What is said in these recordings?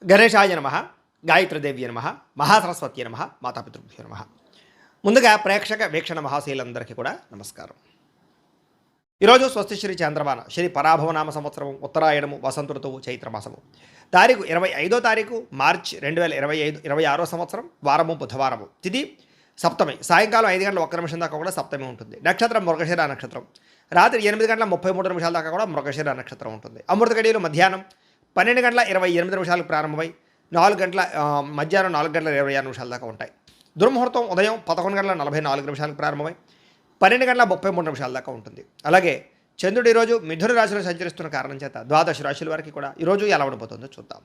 గణేశాయ నమ, గాయత్రీదేవ్య నమ, మహాసరస్వతి నమ, మాతాపితృభ్యో నమ. ముందుగా ప్రేక్షక వీక్షణ మహాశీలందరికీ కూడా నమస్కారం. ఈరోజు స్వస్తి శ్రీ చంద్రమాన శ్రీ పరాభవనామ సంవత్సరం ఉత్తరాయణము వసంత ఋతువు చైత్రమాసము తారీఖు 25వ తారీఖు మార్చి 2025 26వ సంవత్సరం వారము బుధవారము. తిథి సప్తమి, సాయంకాలం 5 గంటల 1 నిమిషం దాకా కూడా సప్తమి ఉంటుంది. నక్షత్రం మృగశిర నక్షత్రం. రాత్రి 8 గంటల 33 నిమిషాల దాకా కూడా మృగశిర నక్షత్రం ఉంటుంది. అమృత గడియలు మధ్యాహ్నం 12 గంటల 28 నిమిషాలకు ప్రారంభమై 4 గంటల మధ్యాహ్నం 4 గంటల 26 నిమిషాల దాకా ఉంటాయి. దుర్ముహూర్తం ఉదయం 11 గంటల 44 నిమిషాలకు ప్రారంభమై 12 గంటల 33 నిమిషాల దాకా ఉంటుంది. అలాగే చంద్రుడు ఈరోజు మిథున రాశిలో సంచరిస్తున్న కారణం చేత ద్వాదశ రాశుల వారికి కూడా ఈరోజు ఎలా ఉండబోతుందో చూద్దాం.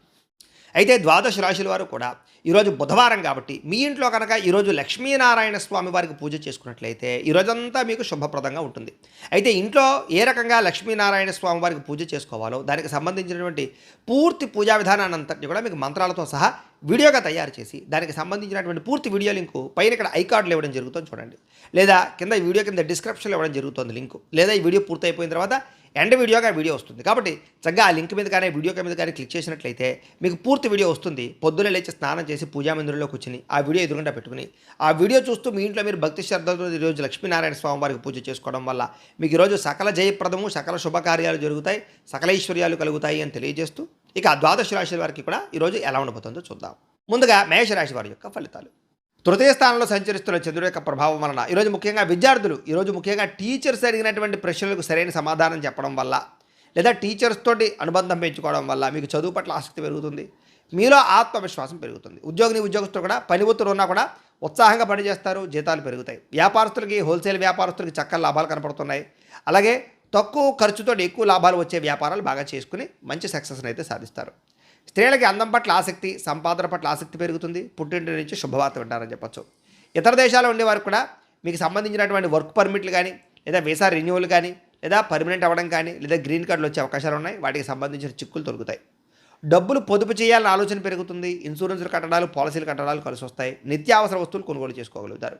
అయితే ద్వాదశ రాశుల వారు కూడా ఈరోజు బుధవారం కాబట్టి మీ ఇంట్లో కనుక ఈరోజు లక్ష్మీనారాయణ స్వామి వారికి పూజ చేసుకున్నట్లయితే ఈరోజంతా మీకు శుభప్రదంగా ఉంటుంది. అయితే ఇంట్లో ఏ రకంగా లక్ష్మీనారాయణ స్వామి వారికి పూజ చేసుకోవాలో దానికి సంబంధించినటువంటి పూర్తి పూజా విధానాన్ని అంతటి కూడా మీకు మంత్రాలతో సహా వీడియోగా తయారు చేసి దానికి సంబంధించినటువంటి పూర్తి వీడియో లింకు పైన ఇక్కడ ఐకార్డులు ఇవ్వడం జరుగుతుంది చూడండి, లేదా కింద ఈ వీడియో కింద డిస్క్రిప్షన్లో ఇవ్వడం జరుగుతుంది లింకు, లేదా ఈ వీడియో పూర్తి అయిపోయిన తర్వాత ఎండ్ వీడియోగా వీడియో వస్తుంది. కాబట్టి చక్కగా ఆ లింక్ మీద కానీ వీడియో మీద కానీ క్లిక్ చేసినట్లయితే మీకు పూర్తి వీడియో వస్తుంది. పొద్దున్నే లేచి స్నానం చేసి పూజా మందిరంలో కూర్చుని ఆ వీడియో ఎదురుగా పెట్టుకుని ఆ వీడియో చూస్తూ మీ ఇంట్లో మీరు భక్తి శ్రద్ధలతో ఈరోజు లక్ష్మీనారాయణ స్వామి వారికి పూజ చేసుకోవడం వల్ల మీకు ఈరోజు సకల జయప్రదము, సకల శుభకార్యాలు జరుగుతాయి, సకల ఐశ్వర్యాలు కలుగుతాయి అని తెలియజేస్తూ ఇక ద్వాదశ రాశుల వారికి కూడా ఈరోజు ఎలా ఉండబోతుందో చూద్దాం. ముందుగా మేషరాశి వారి యొక్క ఫలితాలు. తృతీయ స్థానంలో సంచరిస్తున్న చంద్రుడి యొక్క ప్రభావం వలన ఈరోజు ముఖ్యంగా విద్యార్థులు ఈరోజు ముఖ్యంగా టీచర్స్ అడిగినటువంటి ప్రశ్నలకు సరైన సమాధానం చెప్పడం వల్ల లేదా టీచర్స్ తోటి అనుబంధం పెంచుకోవడం వల్ల మీకు చదువు పట్ల ఆసక్తి పెరుగుతుంది, మీలో ఆత్మవిశ్వాసం పెరుగుతుంది. ఉద్యోగస్తులు కూడా పని ఒత్తిడి ఉన్నా కూడా ఉత్సాహంగా పనిచేస్తారు, జీతాలు పెరుగుతాయి. వ్యాపారస్తులకి హోల్సేల్ వ్యాపారస్తులకి చక్కల లాభాలు కనపడుతున్నాయి. అలాగే తక్కువ ఖర్చుతో ఎక్కువ లాభాలు వచ్చే వ్యాపారాలు బాగా చేసుకుని మంచి సక్సెస్ని అయితే సాధిస్తారు. స్త్రీలకి అందం పట్ల ఆసక్తి, సంపాదన పట్ల ఆసక్తి పెరుగుతుంది. పుట్టింటి నుంచి శుభవార్త వింటారని చెప్పచ్చు. ఇతర దేశాల్లో ఉండేవారు కూడా మీకు సంబంధించినటువంటి వర్క్ పర్మిట్లు కానీ లేదా వీసా రెన్యువల్ కానీ లేదా పర్మనెంట్ అవ్వడం కానీ లేదా గ్రీన్ కార్డులు వచ్చే అవకాశాలు ఉన్నాయి. వాటికి సంబంధించిన చిక్కులు దొరుకుతాయి. డబ్బులు పొదుపు చేయాలని ఆలోచన పెరుగుతుంది. ఇన్సూరెన్సులు కట్టడాలు, పాలసీలు కట్టడాలు కలిసి వస్తాయి. నిత్యావసర వస్తువులు కొనుగోలు చేసుకోగలుగుతారు.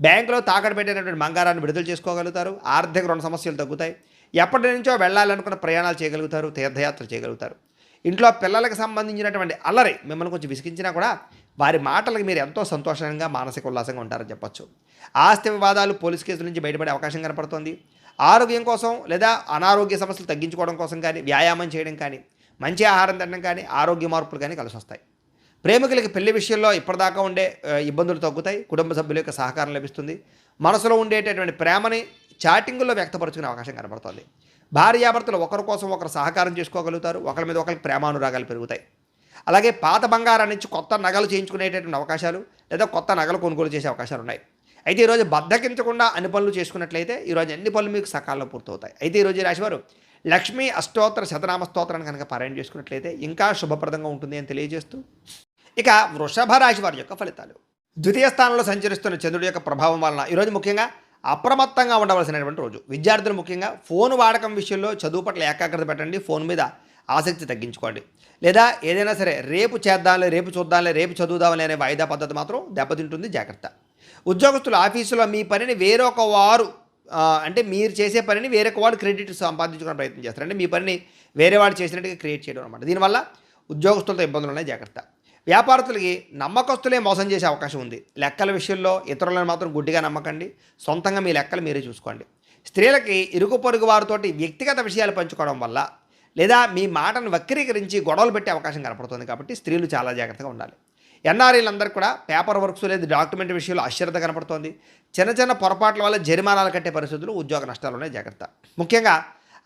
బ్యాంకులో తాకట్టు పెట్టినటువంటి బంగారాన్ని విడుదల చేసుకోగలుగుతారు. ఆర్థిక రుణ సమస్యలు తగ్గుతాయి. ఎప్పటి నుంచో వెళ్ళాలనుకున్న ప్రయాణాలు చేయగలుగుతారు, తీర్థయాత్రలు చేయగలుగుతారు. ఇంట్లో పిల్లలకు సంబంధించినటువంటి అల్లరి మిమ్మల్ని కొంచెం విసిగించినా కూడా వారి మాటలకు మీరు ఎంతో సంతోషంగా మానసిక ఉల్లాసంగా ఉంటారని చెప్పచ్చు. ఆస్తి వివాదాలు, పోలీస్ కేసుల నుంచి బయటపడే అవకాశం కనపడుతుంది. ఆరోగ్యం కోసం లేదా అనారోగ్య సమస్యలు తగ్గించుకోవడం కోసం కానీ వ్యాయామం చేయడం కానీ మంచి ఆహారం తినడం కానీ ఆరోగ్య మార్పులు కానీ కలిసి వస్తాయి. ప్రేమికులకి పెళ్లి విషయంలో ఇప్పటిదాకా ఉండే ఇబ్బందులు తగ్గుతాయి. కుటుంబ సభ్యుల యొక్క సహకారం లభిస్తుంది. మనసులో ఉండేటటువంటి ప్రేమని చాటింగుల్లో వ్యక్తపరుచుకునే అవకాశం కనపడుతుంది. భార్యాభర్తలు ఒకరి కోసం ఒకరు సహకారం చేసుకోగలుగుతారు. ఒకరి మీద ఒకరికి ప్రేమానురాగాలు పెరుగుతాయి. అలాగే పాత బంగారం నుంచి కొత్త నగలు చేయించుకునేటటువంటి అవకాశాలు లేదా కొత్త నగలు కొనుగోలు చేసే అవకాశాలు ఉన్నాయి. అయితే ఈరోజు బద్దకించకుండా అన్ని పనులు చేసుకున్నట్లయితే ఈరోజు అన్ని పనులు మీకు సకాలంలో పూర్తవుతాయి. అయితే ఈరోజు ఈ రాశివారు లక్ష్మీ అష్టోత్తర శతనామ స్తోత్రాన్ని కనుక పారాయణ చేసుకున్నట్లయితే ఇంకా శుభప్రదంగా ఉంటుంది అని తెలియజేస్తూ ఇక వృషభ రాశి వారి యొక్క ఫలితాలు. ద్వితీయ స్థానంలో సంచరిస్తున్న చంద్రుడి యొక్క ప్రభావం వలన ఈరోజు ముఖ్యంగా అప్రమత్తంగా ఉండవలసినటువంటి రోజు. విద్యార్థులు ముఖ్యంగా ఫోన్ వాడకం విషయంలో చదువు పట్ల ఏకాగ్రత పెట్టండి. ఫోన్ మీద ఆసక్తి తగ్గించుకోండి. లేదా ఏదైనా సరే రేపు చేద్దాంలే, రేపు చూద్దాంలే, రేపు చదువుదాంలే అనే వాయిదా పద్ధతి మాత్రం దెబ్బతింటుంది, జాగ్రత్త. ఉద్యోగస్తులు ఆఫీసులో మీ పనిని వేరొక వారు అంటే మీరు చేసే పనిని వేరొక వాడు క్రెడిట్ సంపాదించుకునే ప్రయత్నం చేస్తారు. అంటే మీ పనిని వేరే వాడు చేసినట్టుగా క్రియేట్ చేయడం అనమాట. దీనివల్ల ఉద్యోగస్తులతో ఇబ్బందులు ఉన్నాయి, జాగ్రత్త. వ్యాపారస్తులకి నమ్మకస్తులే మోసం చేసే అవకాశం ఉంది. లెక్కల విషయంలో ఇతరులను మాత్రం గుడ్డిగా నమ్మకండి. సొంతంగా మీ లెక్కలు మీరే చూసుకోండి. స్త్రీలకి ఇరుగు పొరుగు వారితోటి వ్యక్తిగత విషయాలు పంచుకోవడం వల్ల లేదా మీ మాటను వక్రీకరించి గొడవలు పెట్టే అవకాశం కనపడుతుంది. కాబట్టి స్త్రీలు చాలా జాగ్రత్తగా ఉండాలి. ఎన్ఆర్ఐలందరూ కూడా పేపర్ వర్క్స్ లేదా డాక్యుమెంట్ విషయంలో అశ్రద్ధ కనపడుతోంది. చిన్న చిన్న పొరపాట్ల వల్ల జరిమానాలు కట్టే పరిస్థితులు, ఉద్యోగ నష్టాలు ఉన్నాయి, జాగ్రత్త. ముఖ్యంగా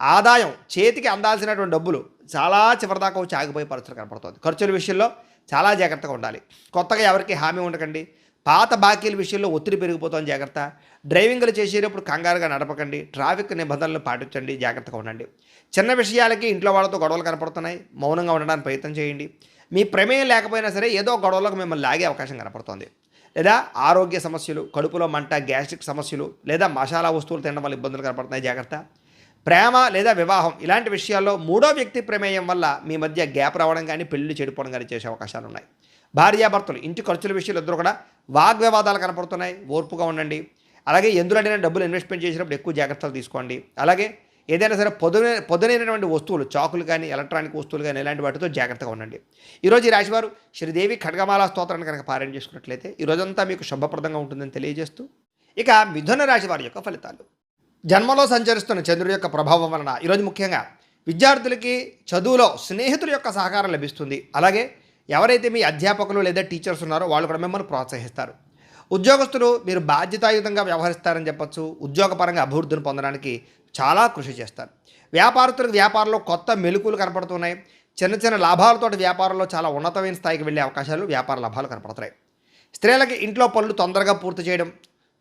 ఆదాయం చేతికి అందాల్సినటువంటి డబ్బులు చాలా చివరిదాకా వచ్చి ఆగిపోయే పరిస్థితులు కనపడుతుంది. ఖర్చుల విషయంలో చాలా జాగ్రత్తగా ఉండాలి. కొత్తగా ఎవరికి హామీ ఉండకండి. పాత బాకీల విషయంలో ఒత్తిడి పెరిగిపోతుంది, జాగ్రత్త. డ్రైవింగ్లు చేసేటప్పుడు కంగారుగా నడపకండి. ట్రాఫిక్ నిబంధనలు పాటించండి, జాగ్రత్తగా ఉండండి. చిన్న విషయాలకి ఇంట్లో వాళ్ళతో గొడవలు కనపడుతున్నాయి, మౌనంగా ఉండడానికి ప్రయత్నం చేయండి. మీ ప్రమేయం లేకపోయినా సరే ఏదో గొడవలకు మిమ్మల్ని లాగే అవకాశం కనపడుతుంది. లేదా ఆరోగ్య సమస్యలు, కడుపులో మంట, గ్యాస్ట్రిక్ సమస్యలు లేదా మసాలా వస్తువులు తినడం వల్ల ఇబ్బందులు కనపడుతున్నాయి, జాగ్రత్త. ప్రేమ లేదా వివాహం ఇలాంటి విషయాల్లో మూడో వ్యక్తి ప్రమేయం వల్ల మీ మధ్య గ్యాప్ రావడం కానీ పెళ్లి చెడిపోవడం కానీ చేసే అవకాశాలు ఉన్నాయి. భార్యాభర్తలు ఇంటి ఖర్చుల విషయాలు ఇద్దరు కూడా వాగ్వివాదాలు కనపడుతున్నాయి, ఓర్పుగా ఉండండి. అలాగే ఎందులో డబ్బులు ఇన్వెస్ట్మెంట్ చేసినప్పుడు ఎక్కువ జాగ్రత్తలు తీసుకోండి. అలాగే ఏదైనా సరే పొదునైనటువంటి వస్తువులు చాకులు కానీ ఎలక్ట్రానిక్ వస్తువులు కానీ ఇలాంటి వాటితో జాగ్రత్తగా ఉండండి. ఈరోజు ఈ రాశివారు శ్రీదేవి ఖడ్గమాల స్తోత్రాన్ని కనుక పారాయణ చేసుకున్నట్లయితే ఈ రోజంతా మీకు శుభప్రదంగా ఉంటుందని తెలియజేస్తూ, ఇక మిథున రాశి వారి యొక్క ఫలితాలు. జన్మలో సంచరిస్తున్న చంద్రుడి యొక్క ప్రభావం వలన ఈరోజు ముఖ్యంగా విద్యార్థులకి చదువులో స్నేహితుల యొక్క సహకారం లభిస్తుంది. అలాగే ఎవరైతే మీ అధ్యాపకులు లేదా టీచర్స్ ఉన్నారో వాళ్ళు కూడా మిమ్మల్ని ప్రోత్సహిస్తారు. ఉద్యోగస్తులు మీరు బాధ్యతాయుతంగా వ్యవహరిస్తారని చెప్పొచ్చు. ఉద్యోగపరంగా అభివృద్ధిని పొందడానికి చాలా కృషి చేస్తారు. వ్యాపారస్తులకు వ్యాపారంలో కొత్త మెలుకులు కనపడుతున్నాయి. చిన్న చిన్న లాభాలతోటి వ్యాపారంలో చాలా ఉన్నతమైన స్థాయికి వెళ్ళే అవకాశాలు, వ్యాపార లాభాలు కనపడుతున్నాయి. స్త్రీలకి ఇంట్లో పనులు తొందరగా పూర్తి చేయడం,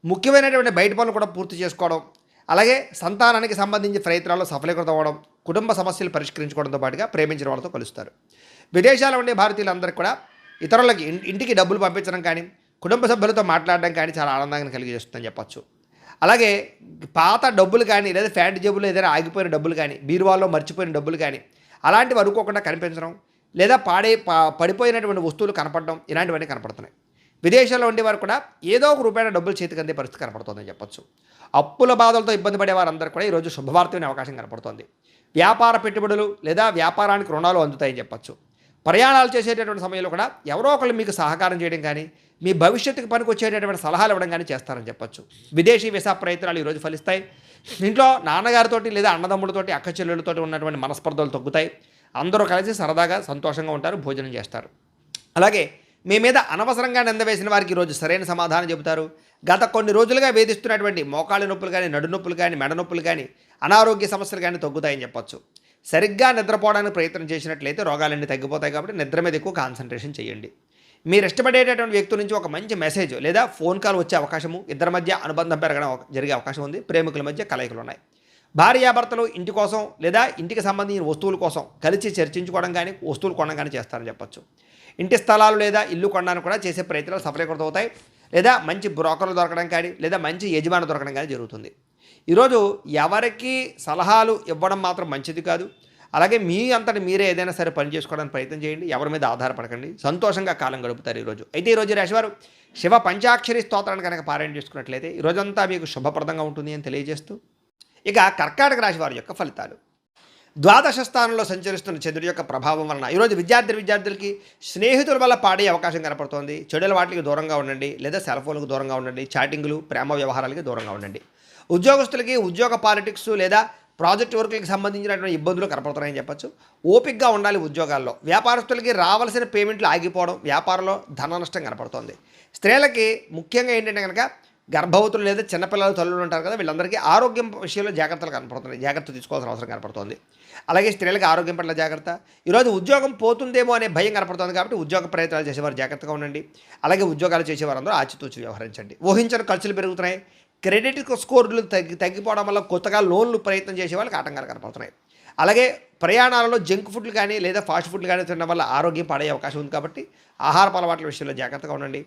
ముఖ్యమైనటువంటి బయట పనులు కూడా పూర్తి చేసుకోవడం, అలాగే సంతానానికి సంబంధించి ప్రయత్నాల్లో సఫలీకృతం అవ్వడం, కుటుంబ సమస్యలు పరిష్కరించుకోవడంతో పాటుగా ప్రేమించిన వాళ్ళతో కలుస్తారు. విదేశాల్లో ఉండే భారతీయులందరికీ కూడా ఇతరులకి ఇంటికి డబ్బులు పంపించడం కానీ, కుటుంబ సభ్యులతో మాట్లాడడం కానీ చాలా ఆనందాన్ని కలిగజేస్తుందని చెప్పచ్చు. అలాగే పాత డబ్బులు కానీ, లేదా ఫ్యాంట్ జేబులో ఏదైనా ఆగిపోయిన డబ్బులు కానీ, బీరువాల్లో మర్చిపోయిన డబ్బులు కానీ అలాంటివి అనుకోకుండా కనిపించడం, లేదా పడిపోయినటువంటి వస్తువులు కనపడడం, ఇలాంటివన్నీ కనపడుతున్నాయి. విదేశాల్లో ఉండేవారు కూడా ఏదో ఒక రూపాయల డబ్బులు చేతికి అందే పరిస్థితి కనపడుతుందని చెప్పచ్చు. అప్పుల బాధలతో ఇబ్బంది పడే వారందరూ కూడా ఈరోజు శుభవార్త వినే అవకాశం కనపడుతుంది. వ్యాపార పెట్టుబడులు లేదా వ్యాపారానికి రుణాలు అందుతాయని చెప్పచ్చు. ప్రయాణాలు చేసేటటువంటి సమయంలో కూడా ఎవరో ఒకళ్ళు మీకు సహకారం చేయడం కానీ, మీ భవిష్యత్తుకు పనికి వచ్చేటటువంటి సలహాలు ఇవ్వడం కానీ చేస్తారని చెప్పచ్చు. విదేశీ వీసా ప్రయత్నాలు ఈరోజు ఫలిస్తాయి. ఇంట్లో నాన్నగారితోటి లేదా అన్నదమ్ములతోటి, అక్క చెల్లెళ్ళతోటి ఉన్నటువంటి మనస్పర్ధలు తగ్గుతాయి. అందరూ కలిసి సరదాగా సంతోషంగా ఉంటారు, భోజనం చేస్తారు. అలాగే మీ మీద అనవసరంగా నింద వేసిన వారికి ఈరోజు సరైన సమాధానం చెబుతారు. గత కొన్ని రోజులుగా వేధిస్తున్నటువంటి మోకాళ్ళ నొప్పులు కానీ, నడు నొప్పులు కానీ, మెడ నొప్పులు కానీ, అనారోగ్య సమస్యలు కానీ తగ్గుతాయని చెప్పచ్చు. సరిగ్గా నిద్రపోవడానికి ప్రయత్నం చేసినట్లయితే రోగాలన్నీ తగ్గిపోతాయి. కాబట్టి నిద్ర మీద ఎక్కువ కాన్సన్ట్రేషన్ చేయండి. మీరు ఇష్టపడేటటువంటి వ్యక్తి నుంచి ఒక మంచి మెసేజ్ లేదా ఫోన్ కాల్ వచ్చే అవకాశము, ఇద్దరి మధ్య అనుబంధం పెరగడం జరిగే అవకాశం ఉంది. ప్రేమికుల మధ్య కలయికలు ఉన్నాయి. భార్యాభర్తలు ఇంటి కోసం లేదా ఇంటికి సంబంధించిన వస్తువుల కోసం కలిసి చర్చించుకోవడం కానీ, వస్తువులు కొనడం కానీ చేస్తారని చెప్పచ్చు. ఇంటి స్థలాలు లేదా ఇల్లు కొనడానికి కూడా చేసే ప్రయత్నాలు సఫలీకృతం అవుతాయి. లేదా మంచి బ్రోకర్లు దొరకడం కానీ, లేదా మంచి యజమాని దొరకడం కానీ జరుగుతుంది. ఈరోజు ఎవరికి సలహాలు ఇవ్వడం మాత్రం మంచిది కాదు. అలాగే మీ అంతటి మీరే ఏదైనా సరే పని చేసుకోవడానికి ప్రయత్నం చేయండి. ఎవరి మీద ఆధారపడకండి. సంతోషంగా కాలం గడుపుతారు ఈరోజు. అయితే ఈరోజు రాశివారు శివ పంచాక్షరి స్తోత్రాన్ని కనుక పారాయణ చేసుకున్నట్లయితే ఈరోజంతా మీకు శుభప్రదంగా ఉంటుంది అని తెలియజేస్తూ, ఇక కర్కాటక రాశి వారి యొక్క ఫలితాలు. ద్వాదశ స్థానంలో సంచరిస్తున్న చంద్రుడి యొక్క ప్రభావం వలన ఈరోజు విద్యార్థులకి స్నేహితుల వల్ల పాడే అవకాశం కనపడుతోంది. చెడుల వాటికి దూరంగా ఉండండి, లేదా సెల్ ఫోన్లకు దూరంగా ఉండండి. చాటింగ్లు, ప్రేమ వ్యవహారాలకి దూరంగా ఉండండి. ఉద్యోగస్తులకి ఉద్యోగ పాలిటిక్స్ లేదా ప్రాజెక్ట్ వర్కులకు సంబంధించినటువంటి ఇబ్బందులు కనపడుతున్నాయని చెప్పచ్చు. ఓపికగా ఉండాలి ఉద్యోగాల్లో. వ్యాపారస్తులకి రావాల్సిన పేమెంట్లు ఆగిపోవడం, వ్యాపారంలో ధన నష్టం కనపడుతోంది. స్త్రీలకి ముఖ్యంగా ఏంటంటే కనుక గర్భవతులు లేదా చిన్నపిల్లలు తల్లులు ఉంటారు కదా, వీళ్ళందరికీ ఆరోగ్యం విషయంలో జాగ్రత్తలు కనపడుతున్నాయి. జాగ్రత్త తీసుకోవాల్సిన అవసరం కనపడుతోంది. అలాగే స్త్రీలకు ఆరోగ్యం పట్ల జాగ్రత్త. ఈరోజు ఉద్యోగం పోతుందేమో అనే భయం కనపడుతుంది. కాబట్టి ఉద్యోగ ప్రయత్నాలు చేసేవారు జాగ్రత్తగా ఉండండి. అలాగే ఉద్యోగాలు చేసేవారందరూ ఆచితూచి వ్యవహరించండి. ఊహించిన ఖర్చులు పెరుగుతున్నాయి. క్రెడిట్ స్కోర్లు తగ్గిపోవడం వల్ల కొత్తగా లోన్లు ప్రయత్నం చేసే వాళ్ళకి ఆటంకాలు కనపడుతున్నాయి. అలాగే ప్రయాణాలలో జంక్ ఫుడ్లు కానీ లేదా ఫాస్ట్ ఫుడ్లు కానీ తినడం వల్ల ఆరోగ్యం పాడే అవకాశం ఉంది. కాబట్టి ఆహారపు అలవాట్ల విషయంలో జాగ్రత్తగా ఉండండి.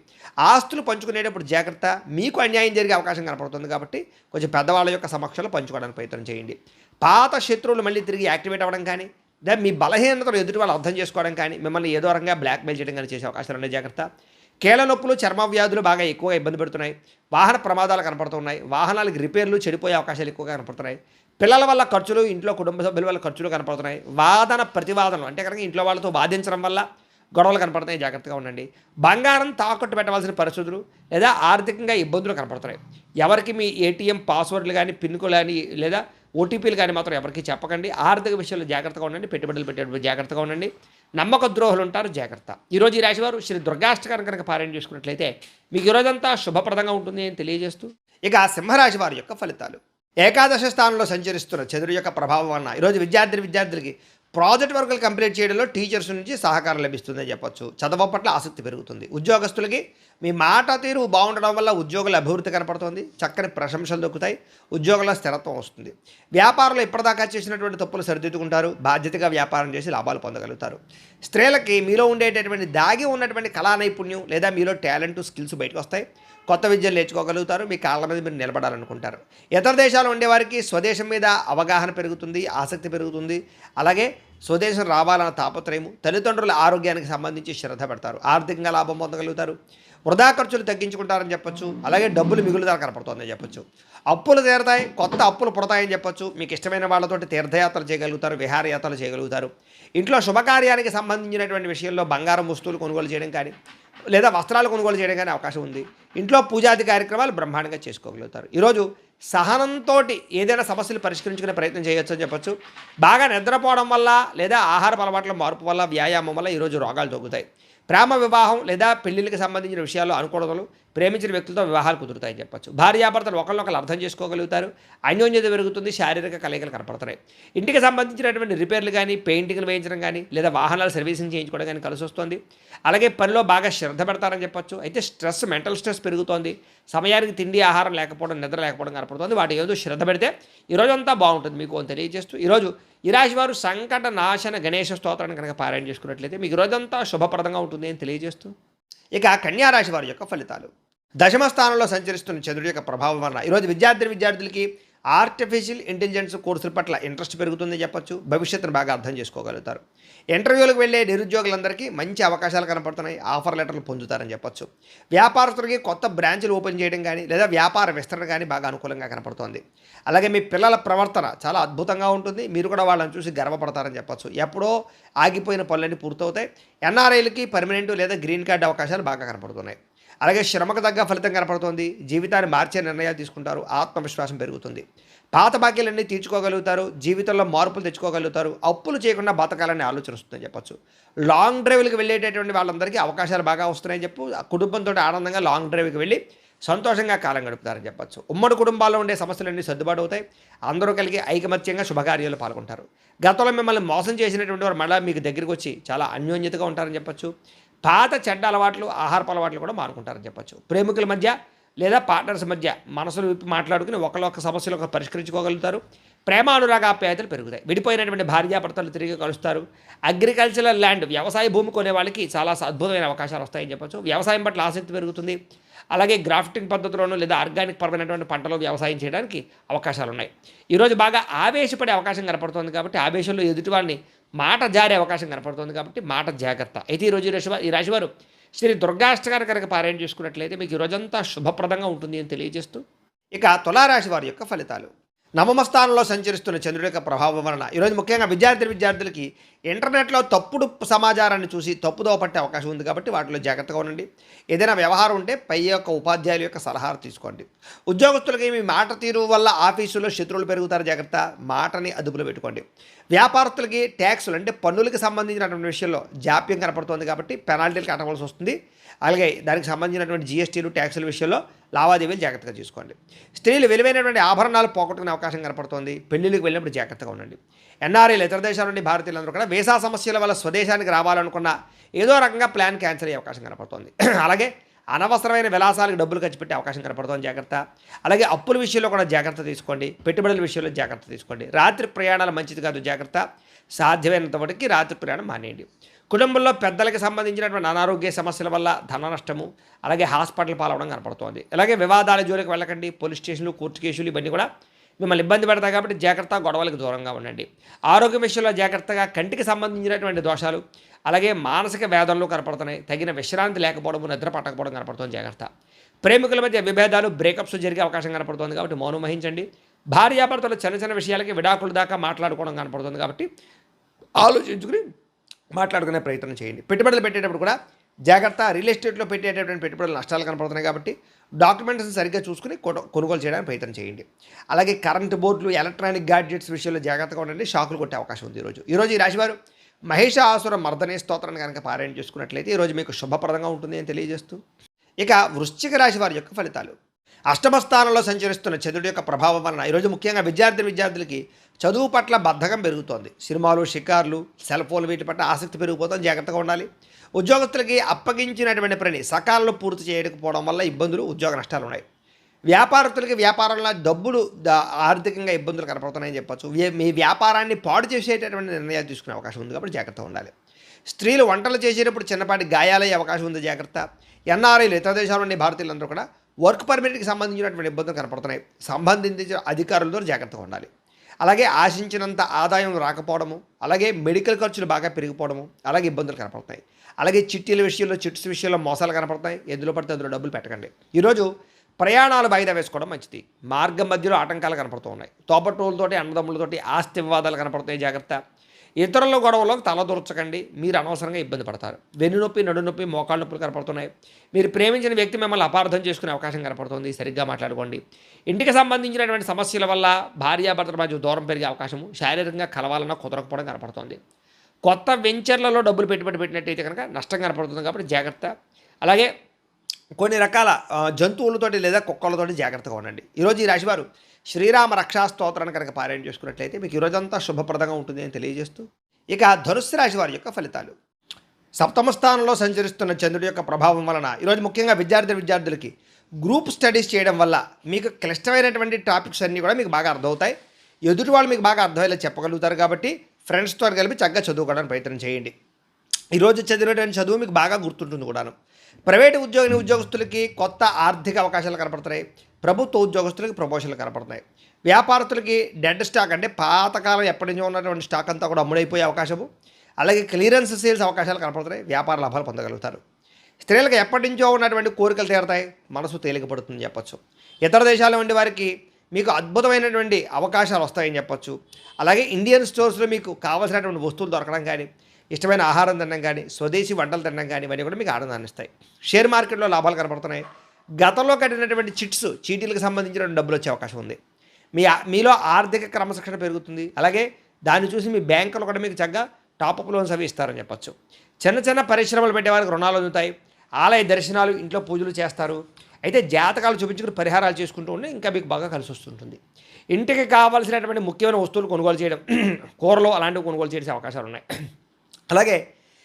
ఆస్తులు పంచుకునేటప్పుడు జాగ్రత్త. మీకు అన్యాయం జరిగే అవకాశం కనపడుతుంది. కాబట్టి కొంచెం పెద్దవాళ్ళ యొక్క సమక్షంలో పంచుకోవడానికి ప్రయత్నం చేయండి. పాత శత్రువులు మళ్ళీ తిరిగి యాక్టివేట్ అవ్వడం కానీ, లేదా మీ బలహీనతలు ఎదుటి వాళ్ళు అర్థం చేసుకోవడం కానీ, మిమ్మల్ని ఏదో రకంగా బ్లాక్మెయిల్ చేయడం కానీ చేసే అవకాశాలు ఉన్నాయి. జాగ్రత్త. కీళ్ళ నొప్పులు, చర్మ వ్యాధులు బాగా ఎక్కువగా ఇబ్బంది పెడుతున్నాయి. వాహన ప్రమాదాలు కనపడుతున్నాయి. వాహనాలకు రిపేర్లు, చెడిపోయే అవకాశాలు ఎక్కువగా కనపడుతున్నాయి. పిల్లల వల్ల ఖర్చులు, ఇంట్లో కుటుంబ సభ్యుల వల్ల ఖర్చులు కనపడుతున్నాయి. వాదన ప్రతివాదనలు అంటే కనుక ఇంట్లో వాళ్ళతో వాదించడం వల్ల గొడవలు కనపడుతున్నాయి. జాగ్రత్తగా ఉండండి. బంగారం తాకట్టు పెట్టవలసిన పరిస్థితులు లేదా ఆర్థికంగా ఇబ్బందులు కనపడుతున్నాయి. ఎవరికి మీ ఏటీఎం పాస్వర్డ్లు కానీ, పిన్నులు కానీ, లేదా ఓటీపీలు కానీ మాత్రం ఎవరికి చెప్పకండి. ఆర్థిక విషయాల్లో జాగ్రత్తగా ఉండండి. పెట్టుబడులు పెట్టేటప్పుడు జాగ్రత్తగా ఉండండి. నమ్మక ద్రోహులు ఉంటారు. జాగ్రత్త. ఈరోజు ఈ రాశివారు శ్రీ దుర్గాష్టకాన్ని కనుక పారాయణ చేసుకున్నట్లయితే మీకు ఈరోజంతా శుభప్రదంగా ఉంటుంది అని తెలియజేస్తూ, ఇక సింహరాశి వారి యొక్క ఫలితాలు. ఏకాదశ స్థానంలో సంచరిస్తున్న చంద్రుడి యొక్క ప్రభావం వలన ఈరోజు విద్యార్థులకి ప్రాజెక్ట్ వర్కులు కంప్లీట్ చేయడంలో టీచర్స్ నుంచి సహకారం లభిస్తుందని చెప్పొచ్చు. చదువు పట్ల ఆసక్తి పెరుగుతుంది. ఉద్యోగస్తులకి మీ మాట తీరు బాగుండడం వల్ల ఉద్యోగుల అభివృద్ధి కనపడుతుంది. చక్కని ప్రశంసలు దొక్కుతాయి. ఉద్యోగుల స్థిరత్వం వస్తుంది. వ్యాపారంలో ఇప్పటిదాకా చేసినటువంటి తప్పులు సరిదిద్దుకుంటారు. బాధ్యతగా వ్యాపారం చేసి లాభాలు పొందగలుగుతారు. స్త్రీలకి మీలో ఉండేటటువంటి దాగి ఉన్నటువంటి కళా నైపుణ్యం లేదా మీలో టాలెంట్, స్కిల్స్ బయటకు వస్తాయి. కొత్త విద్యలు నేర్చుకోగలుగుతారు. మీ కాళ్ళ మీద మీరు నిలబడాలనుకుంటారు. ఇతర దేశాలు ఉండేవారికి స్వదేశం మీద అవగాహన పెరుగుతుంది, ఆసక్తి పెరుగుతుంది. అలాగే స్వదేశం రావాలన్న తాపత్రయము, తల్లిదండ్రుల ఆరోగ్యానికి సంబంధించి శ్రద్ధ పెడతారు. ఆర్థికంగా లాభం పొందగలుగుతారు. వృధా ఖర్చులు తగ్గించుకుంటారని చెప్పొచ్చు. అలాగే డబ్బులు మిగులుదల కనపడుతుందని చెప్పొచ్చు. అప్పులు తీరతాయి, కొత్త అప్పులు పుడతాయని చెప్పొచ్చు. మీకు ఇష్టమైన వాళ్ళతోటి తీర్థయాత్రలు చేయగలుగుతారు, విహారయాత్రలు చేయగలుగుతారు. ఇంట్లో శుభకార్యానికి సంబంధించినటువంటి విషయంలో బంగారం వస్తువులు కొనుగోలు చేయడం కానీ లేదా వస్త్రాలు కొనుగోలు చేయడం కానీ అవకాశం ఉంది. ఇంట్లో పూజాది కార్యక్రమాలు బ్రహ్మాండంగా చేసుకోగలుగుతారు. ఈరోజు సహనంతో ఏదైనా సమస్యలు పరిష్కరించుకునే ప్రయత్నం చేయొచ్చు అని చెప్పొచ్చు. బాగా నిద్రపోవడం వల్ల లేదా ఆహార అలవాట్ల మార్పు వల్ల, వ్యాయామం వల్ల ఈరోజు రోగాలు తగ్గుతాయి. ప్రేమ వివాహం లేదా పెళ్లిళ్ళకి సంబంధించిన విషయాల్లో అనుకూలతలు, ప్రేమించిన వ్యక్తులతో వివాహాలు కుదురుతాయని చెప్పొచ్చు. భార్యాభర్తలు ఒకరినొకరు అర్థం చేసుకోగలుగుతారు, అన్యోన్యత పెరుగుతుంది, శారీరక కలయికలు కనపడుతున్నాయి. ఇంటికి సంబంధించినటువంటి రిపేర్లు కానీ, పెయింటింగ్లు వేయించడం కానీ లేదా వాహనాలు సర్వీసింగ్ చేయించుకోవడం కానీ కలిసి వస్తుంది. అలాగే పనిలో బాగా శ్రద్ధ పెడతారని చెప్పొచ్చు. అయితే స్ట్రెస్, మెంటల్ స్ట్రెస్ పెరుగుతోంది. సమయానికి తిండి, ఆహారం లేకపోవడం, నిద్ర లేకపోవడం కనపడుతుంది. వాటి ఏదో శ్రద్ధ పెడితే ఈరోజంతా బాగుంటుంది మీకు అని తెలియజేస్తూ, ఈరోజు ఈ రాశి వారు సంకట నాశన గణేష స్తోత్రాన్ని కనుక పారాయణ చేసుకున్నట్లయితే మీకు రోజంతా శుభప్రదంగా ఉంటుంది అని తెలియజేస్తూ, ఇక కన్యారాశి వారి యొక్క ఫలితాలు. దశమ స్థానంలో సంచరిస్తున్న చంద్రుడి యొక్క ప్రభావం వలన ఈరోజు విద్యార్థులకి ఆర్టిఫిషియల్ ఇంటెలిజెన్స్ కోర్సుల పట్ల ఇంట్రెస్ట్ పెరుగుతుందని చెప్పొచ్చు. భవిష్యత్తును బాగా అర్థం చేసుకోగలుగుతారు. ఇంటర్వ్యూలకు వెళ్ళే నిరుద్యోగులందరికీ మంచి అవకాశాలు కనపడుతున్నాయి. ఆఫర్ లెటర్లు పొందుతారని చెప్పొచ్చు. వ్యాపారస్తులకి కొత్త బ్రాంచ్లు ఓపెన్ చేయడం కానీ లేదా వ్యాపార విస్తరణ కానీ బాగా అనుకూలంగా కనపడుతోంది. అలాగే మీ పిల్లల ప్రవర్తన చాలా అద్భుతంగా ఉంటుంది. మీరు కూడా వాళ్ళని చూసి గర్వపడతారని చెప్పొచ్చు. ఎప్పుడో ఆగిపోయిన పనులన్నీ పూర్తవుతాయి. ఎన్ఆర్ఐలకి పర్మనెంట్ లేదా గ్రీన్ కార్డు అవకాశాలు బాగా కనపడుతున్నాయి. అలాగే శ్రమకు తగ్గ ఫలితం కనపడుతోంది. జీవితాన్ని మార్చే నిర్ణయాలు తీసుకుంటారు. ఆత్మవిశ్వాసం పెరుగుతుంది. పాత బాకీలన్నీ తీర్చుకోగలుగుతారు. జీవితంలో మార్పులు తెచ్చుకోగలుగుతారు. అప్పులు చేయకుండా బతకాలని ఆలోచన వస్తుందని చెప్పొచ్చు. లాంగ్ డ్రైవ్లకు వెళ్ళేటటువంటి వాళ్ళందరికీ అవకాశాలు బాగా వస్తున్నాయని చెప్పు. కుటుంబంతో ఆనందంగా లాంగ్ డ్రైవ్కి వెళ్ళి సంతోషంగా కాలం గడుపుతారని చెప్పొచ్చు. ఉమ్మడి కుటుంబాల్లో ఉండే సమస్యలన్నీ సర్దుబాటు అవుతాయి. అందరూ కలిగి ఐకమత్యంగా శుభకార్యాలు పాల్గొంటారు. గతంలో మిమ్మల్ని మోసం చేసినటువంటి వారు మళ్ళీ మీకు దగ్గరికి వచ్చి చాలా అన్యోన్యతగా ఉంటారని చెప్పొచ్చు. పాత చెడ్డ అలవాట్లు, ఆహారపు అలవాట్లు కూడా మానుకుంటారని చెప్పొచ్చు. ప్రేమికుల మధ్య లేదా పార్ట్నర్స్ మధ్య మనసులు విప్పి మాట్లాడుకుని ఒకళ్ళొక సమస్యలు ఒకరు పరిష్కరించుకోగలుగుతారు. ప్రేమ అనురాగ ఆప్యాయతలు పెరుగుతాయి. విడిపోయినటువంటి భార్యాభర్తలు తిరిగి కలుస్తారు. అగ్రికల్చరల్ ల్యాండ్, వ్యవసాయ భూమి కొనే వాళ్ళకి చాలా అద్భుతమైన అవకాశాలు వస్తాయని చెప్పొచ్చు. వ్యవసాయం పట్ల ఆసక్తి పెరుగుతుంది. అలాగే గ్రాఫ్టింగ్ పద్ధతిలోనూ లేదా ఆర్గానిక్ పరమైనటువంటి పంటలో వ్యవసాయం చేయడానికి అవకాశాలు ఉన్నాయి. ఈరోజు బాగా ఆవేశపడే అవకాశం కనపడుతుంది కాబట్టి ఆవేశంలో ఎదుటి వాళ్ళని మాట జారే అవకాశం కనపడుతుంది కాబట్టి మాట జాగ్రత్త. అయితే ఈరోజు ఈ రాశివారు శ్రీ దుర్గాష్టకాన్ని కనుక పారాయణ చేసుకున్నట్లయితే మీకు ఈ రోజంతా శుభప్రదంగా ఉంటుంది అని తెలియజేస్తూ, ఇక తులారాశి వారి యొక్క ఫలితాలు. నవమ స్థానంలో సంచరిస్తున్న చంద్రుడి యొక్క ప్రభావం వలన ఈరోజు ముఖ్యంగా విద్యార్థులకి ఇంటర్నెట్లో తప్పుడు సమాచారాన్ని చూసి తప్పుదోవ పట్టే అవకాశం ఉంది కాబట్టి వాటిలో జాగ్రత్తగా ఉండండి. ఏదైనా వ్యవహారం ఉంటే పై యొక్క ఉపాధ్యాయుల యొక్క సలహాలు తీసుకోండి. ఉద్యోగస్తులకి మీ మాట తీరు వల్ల ఆఫీసులో శత్రువులు పెరుగుతారు, జాగ్రత్త. మాటని అదుపులో పెట్టుకోండి. వ్యాపారస్తులకి ట్యాక్సులు అంటే పన్నులకు సంబంధించినటువంటి విషయంలో జాప్యం కనపడుతుంది కాబట్టి పెనాల్టీలు కట్టవలసి వస్తుంది. అలాగే దానికి సంబంధించినటువంటి జీఎస్టీలు, ట్యాక్సుల విషయంలో లావాదేవీలు జాగ్రత్తగా చూసుకోండి. స్త్రీలు విలువైనటువంటి ఆభరణాలు పోగొట్టుకునే అవకాశం కనపడుతుంది. పెళ్లిళ్ళకి వెళ్ళినప్పుడు జాగ్రత్తగా ఉండండి. ఎన్ఆర్ఐలు, ఇతర దేశాల నుండి భారతీయులందరూ కూడా వీసా సమస్యల వల్ల స్వదేశానికి రావాలనుకున్న ఏదో రకంగా ప్లాన్ క్యాన్సిల్ అయ్యే అవకాశం కనపడుతుంది. అలాగే అనవసరమైన విలాసాలకు డబ్బులు ఖర్చు పెట్టే అవకాశం కనపడుతుంది, జాగ్రత్త. అలాగే అప్పుల విషయంలో కూడా జాగ్రత్త తీసుకోండి. పెట్టుబడుల విషయంలో జాగ్రత్త తీసుకోండి. రాత్రి ప్రయాణాలు మంచిది కాదు, జాగ్రత్త. సాధ్యమైనంత వరకు రాత్రి ప్రయాణం మానేయండి. కుటుంబంలో పెద్దలకు సంబంధించినటువంటి అనారోగ్య సమస్యల వల్ల ధన నష్టము, అలాగే హాస్పిటల్ పాలవడం కనపడుతోంది. అలాగే వివాదాల జోలికి వెళ్ళకండి. పోలీస్ స్టేషన్లు, కోర్టు కేసులు ఇవన్నీ కూడా మిమ్మల్ని ఇబ్బంది పెడతాయి కాబట్టి జాగ్రత్త. గొడవలకు దూరంగా ఉండండి. ఆరోగ్య విషయంలో జాగ్రత్తగా. కంటికి సంబంధించినటువంటి దోషాలు, అలాగే మానసిక వేదనలు కనపడుతున్నాయి. తగిన విశ్రాంతి లేకపోవడం, నిద్ర పట్టకపోవడం కనపడుతుంది, జాగ్రత్త. ప్రేమికుల మధ్య విభేదాలు, బ్రేకప్స్ జరిగే అవకాశం కనపడుతుంది కాబట్టి మౌనం వహించండి. భార్యాభర్తలు చిన్న చిన్న విషయాలకి విడాకుల దాకా మాట్లాడుకోవడం కనపడుతుంది కాబట్టి ఆలోచించుకుని మాట్లాడుకునే ప్రయత్నం చేయండి. పెట్టుబడులు పెట్టేటప్పుడు కూడా జాగ్రత్త. రియల్ ఎస్టేట్లో పెట్టేటటువంటి పెట్టుబడులు నష్టాలు కనపడుతున్నాయి కాబట్టి డాక్యుమెంట్స్ని సరిగ్గా చూసుకుని కొనుగోలు చేయడానికి ప్రయత్నం చేయండి. అలాగే కరెంటు బోర్డులు, ఎలక్ట్రానిక్ గ్యాడ్జెట్స్ విషయంలో జాగ్రత్తగా ఉండండి. షాకులు కొట్టే అవకాశం ఉంది ఈరోజు ఈ రాశివారు మహిషాసుర మర్దనే స్తోత్రాన్ని కనుక పారాయణ చేసుకున్నట్లయితే ఈరోజు మీకు శుభప్రదంగా ఉంటుంది అని తెలియజేస్తూ, ఇక వృశ్చిక రాశి వారి యొక్క ఫలితాలు. అష్టమ స్థానంలో సంచరిస్తున్న చంద్రుడి యొక్క ప్రభావం వలన ఈరోజు ముఖ్యంగా విద్యార్థులకి చదువు పట్ల బద్ధకం పెరుగుతోంది. సినిమాలు, షికార్లు, సెల్ ఫోన్లు వీటి పట్ల ఆసక్తి పెరిగిపోతుంది, జాగ్రత్తగా ఉండాలి. ఉద్యోగస్తులకి అప్పగించినటువంటి పని సకాలంలో పూర్తి చేయకపోవడం వల్ల ఇబ్బందులు, ఉద్యోగ నష్టాలు ఉన్నాయి. వ్యాపారస్తులకి వ్యాపారంలో డబ్బులు ఆర్థికంగా ఇబ్బందులు కనపడుతున్నాయని చెప్పచ్చు. మీ వ్యాపారాన్ని పాడు చేసేటటువంటి నిర్ణయాలు తీసుకునే అవకాశం ఉంది కాబట్టి జాగ్రత్తగా ఉండాలి. స్త్రీలు వంటలు చేసేటప్పుడు చిన్నపాటి గాయాలయ్యే అవకాశం ఉంది, జాగ్రత్త. ఎన్ఆర్ఐలు, ఇతర దేశాల నుండి భారతీయులందరూ కూడా వర్క్ పర్మిట్కి సంబంధించినటువంటి ఇబ్బందులు కనపడుతున్నాయి. సంబంధించిన అధికారులతో జాగ్రత్తగా ఉండాలి. అలాగే ఆశించినంత ఆదాయం రాకపోవడము, అలాగే మెడికల్ ఖర్చులు బాగా పెరిగిపోవడము, అలాగే ఇబ్బందులు కనపడతాయి. అలాగే చిట్టీల విషయంలో, చిట్స్ విషయంలో మోసాలు కనపడతాయి. ఎందులో పడితే అందులో డబ్బులు పెట్టకండి. ఈరోజు ప్రయాణాలు వాయిదా వేసుకోవడం మంచిది. మార్గం మధ్యలో ఆటంకాలు కనపడుతూ ఉన్నాయి. తోబట్టువులతోటి, అన్నదమ్ములతోటి ఆస్తి వివాదాలు కనపడతాయి. జాగ్రత్త. ఇతరుల గొడవలోకి తలదూర్చకండి. మీరు అనవసరంగా ఇబ్బంది పడతారు. వెన్నునొప్పి, నడునొప్పి, మోకాళ్ళ నొప్పులు కనపడుతున్నాయి. మీరు ప్రేమించిన వ్యక్తి మిమ్మల్ని అపార్థం చేసుకునే అవకాశం కనపడుతుంది. సరిగ్గా మాట్లాడుకోండి. ఇంటికి సంబంధించినటువంటి సమస్యల వల్ల భార్యాభర్తల మధ్య దూరం పెరిగే అవకాశము, శారీరకంగా కలవాలన్నా కుదరకపోవడం కనపడుతుంది. కొత్త వెంచర్లలో డబ్బులు పెట్టుబడి పెట్టినట్టయితే కనుక నష్టం కనపడుతుంది. కాబట్టి జాగ్రత్త. అలాగే కొన్ని రకాల జంతువులతోటి లేదా కుక్కలతోటి జాగ్రత్తగా ఉండండి. ఈరోజు ఈ రాశివారు శ్రీరామ రక్షా స్తోత్రాన్ని కనుక పారాయణ చేసుకున్నట్లయితే మీకు ఈరోజంతా శుభప్రదంగా ఉంటుంది అని తెలియజేస్తూ, ఇక ధనుస్సు రాశి వారి యొక్క ఫలితాలు. సప్తమ స్థానంలో సంచరిస్తున్న చంద్రుడి యొక్క ప్రభావం వలన ఈరోజు ముఖ్యంగా విద్యార్థులకి గ్రూప్ స్టడీస్ చేయడం వల్ల మీకు క్లిష్టమైనటువంటి టాపిక్స్ అన్నీ కూడా మీకు బాగా అర్థమవుతాయి. ఎదుటి వాళ్ళు మీకు బాగా అర్థమయ్యేలా చెప్పగలుగుతారు. కాబట్టి ఫ్రెండ్స్తో కలిపి చక్కగా చదువుకోవడానికి ప్రయత్నం చేయండి. ఈరోజు చదివినటువంటి చదువు మీకు బాగా గుర్తుంటుంది కూడాను. ప్రైవేటు ఉద్యోగస్తులకి కొత్త ఆర్థిక అవకాశాలు కనపడుతున్నాయి. ప్రభుత్వ ఉద్యోగస్తులకి ప్రమోషన్లు కనపడుతున్నాయి. వ్యాపారస్తులకి డెడ్ స్టాక్ అంటే పాతకాలం ఎప్పటి నుంచో ఉన్నటువంటి స్టాక్ అంతా కూడా అమ్ముడైపోయే అవకాశము, అలాగే క్లియరెన్స్ సేల్స్ అవకాశాలు కనపడుతున్నాయి. వ్యాపార లాభాలు పొందగలుగుతారు. స్త్రీలకు ఎప్పటి నుంచో ఉన్నటువంటి కోరికలు తీరతాయి. మనసు తేలికపడుతుందని చెప్పొచ్చు. ఇతర దేశాల్లో ఉండే వారికి మీకు అద్భుతమైనటువంటి అవకాశాలు వస్తాయని చెప్పొచ్చు. అలాగే ఇండియన్ స్టోర్స్లో మీకు కావాల్సినటువంటి వస్తువులు దొరకడం కానీ, ఇష్టమైన ఆహారం తినడం కానీ, స్వదేశీ వంటలు తినడం కానీ ఇవన్నీ కూడా మీకు ఆనందాన్ని ఇస్తాయి. షేర్ మార్కెట్లో లాభాలు కనపడుతున్నాయి. గతంలో కట్టినటువంటి చీటీలకు సంబంధించిన డబ్బులు వచ్చే అవకాశం ఉంది. మీలో ఆర్థిక క్రమశిక్షణ పెరుగుతుంది. అలాగే దాన్ని చూసి మీ బ్యాంకులు కూడా మీకు చక్కగా టాపప్ లోన్స్ అవి ఇస్తారని చెప్పచ్చు. చిన్న చిన్న పరిశ్రమలు పెట్టేవారికి రుణాలు అందుతాయి. ఆలయ దర్శనాలు, ఇంట్లో పూజలు చేస్తారు. అయితే జాతకాలు చూపించుకుని పరిహారాలు చేసుకుంటూ ఉంటే ఇంకా మీకు బాగా కలిసి వస్తుంటుంది. ఇంటికి కావాల్సినటువంటి ముఖ్యమైన వస్తువులు కొనుగోలు చేయడం, కూరలు అలాంటివి కొనుగోలు చేసే అవకాశాలు ఉన్నాయి. అలాగే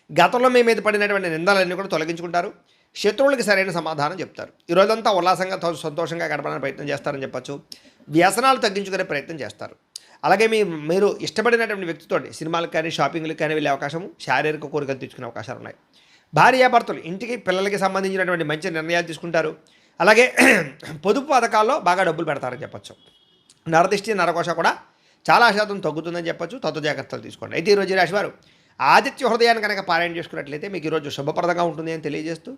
గతంలో మీ మీద పడినటువంటి నిందలన్నీ కూడా తొలగించుకుంటారు. శత్రువులకి సరైన సమాధానం చెప్తారు. ఈరోజంతా ఉల్లాసంగా సంతోషంగా గడపడానికి ప్రయత్నం చేస్తారని చెప్పచ్చు. వ్యసనాలు తగ్గించుకునే ప్రయత్నం చేస్తారు. అలాగే మీరు ఇష్టపడినటువంటి వ్యక్తితో సినిమాలకు కానీ, షాపింగ్లకు కానీ వెళ్ళే అవకాశము, శారీరక కోరికలు తెచ్చుకునే అవకాశాలు ఉన్నాయి. భార్యాభర్తలు ఇంటికి, పిల్లలకి సంబంధించినటువంటి మంచి నిర్ణయాలు తీసుకుంటారు. అలాగే పొదుపు పథకాల్లో బాగా డబ్బులు పెడతారని చెప్పచ్చు. నరదిష్టి, నరకోశ కూడా చాలా శాతం తగ్గుతుందని చెప్పచ్చు. తత్వ జాగ్రత్తలు తీసుకోండి. అయితే ఈరోజు ఈ రాశివారు ఆదిత్య హృదయాన్ని కనుక పారాయణ చేసుకున్నట్లయితే మీకు ఈరోజు శుభప్రదంగా ఉంటుంది అని తెలియజేస్తూ,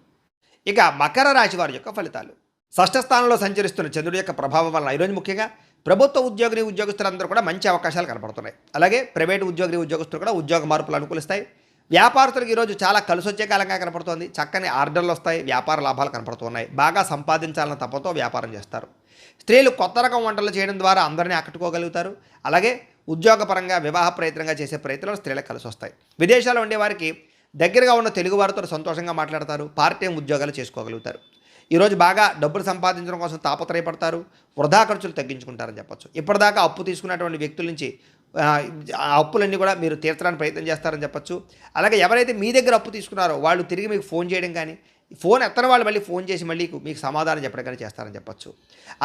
ఇక మకర రాశి వారి యొక్క ఫలితాలు. షష్ఠ స్థానంలో సంచరిస్తున్న చంద్రుడి యొక్క ప్రభావం వలన ఈరోజు ముఖ్యంగా ప్రభుత్వ ఉద్యోగులందరూ కూడా మంచి అవకాశాలు కనపడుతున్నాయి. అలాగే ప్రైవేటు ఉద్యోగస్తులు కూడా ఉద్యోగ మార్పులు అనుకూలిస్తాయి. వ్యాపారస్తులకు ఈరోజు చాలా కలిసి వచ్చే కాలంగా కనపడుతోంది. చక్కని ఆర్డర్లు వస్తాయి. వ్యాపార లాభాలు కనపడుతున్నాయి. బాగా సంపాదించాలన్న తపంతో వ్యాపారం చేస్తారు. స్త్రీలు కొత్త రకం వంటలు చేయడం ద్వారా అందరినీ ఆకట్టుకోగలుగుతారు. అలాగే ఉద్యోగపరంగా, వివాహ ప్రయత్నంగా చేసే ప్రయత్నాలు స్త్రీలకు కలిసి వస్తాయి. విదేశాల్లో ఉండేవారికి దగ్గరగా ఉన్న తెలుగు వారితో సంతోషంగా మాట్లాడతారు. పార్ట్ టైం ఉద్యోగాలు చేసుకోగలుగుతారు. ఈరోజు బాగా డబ్బులు సంపాదించడం కోసం తాపత్రయపడతారు. వృధా ఖర్చులు తగ్గించుకుంటారని చెప్పచ్చు. ఇప్పటిదాకా అప్పు తీసుకున్నటువంటి వ్యక్తుల నుంచి ఆ అప్పులన్నీ కూడా మీరు తీర్చడానికి ప్రయత్నం చేస్తారని చెప్పచ్చు. అలాగే ఎవరైతే మీ దగ్గర అప్పు తీసుకున్నారో వాళ్ళు తిరిగి మీకు ఫోన్ చేయడం కానీ, ఫోన్ ఎత్తని వాళ్ళు మళ్ళీ ఫోన్ చేసి మళ్ళీ మీకు సమాధానం చెప్పడం కానీ చేస్తారని చెప్పచ్చు.